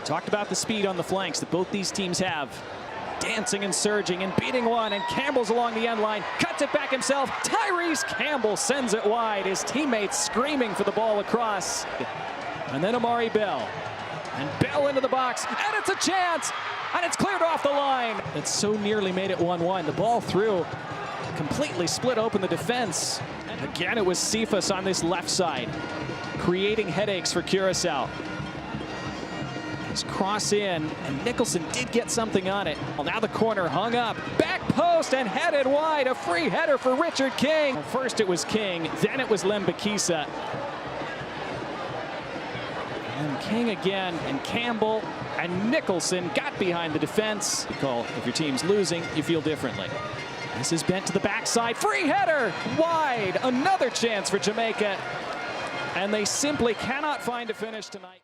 Talked about the speed on the flanks that both these teams have. Dancing and surging and beating one, and Campbell's along the end line, cuts it back himself. Tyrese Campbell sends it wide, his teammates screaming for the ball across. And then Amari Bell. And Bell into the box, and it's a chance, and it's cleared off the line. It so nearly made it 1-1. The ball through, completely split open the defense. And again, it was Cephas on this left side, creating headaches for Curacao. Cross in, and Nicholson did get something on it. Well, now the corner hung up, back post and headed wide. A free header for Richard King. Well, first it was King, then it was Lembakisa. And King again, and Campbell and Nicholson got behind the defense. If your team's losing, you feel differently. This is bent to the backside, free header, wide. Another chance for Jamaica, and they simply cannot find a finish tonight.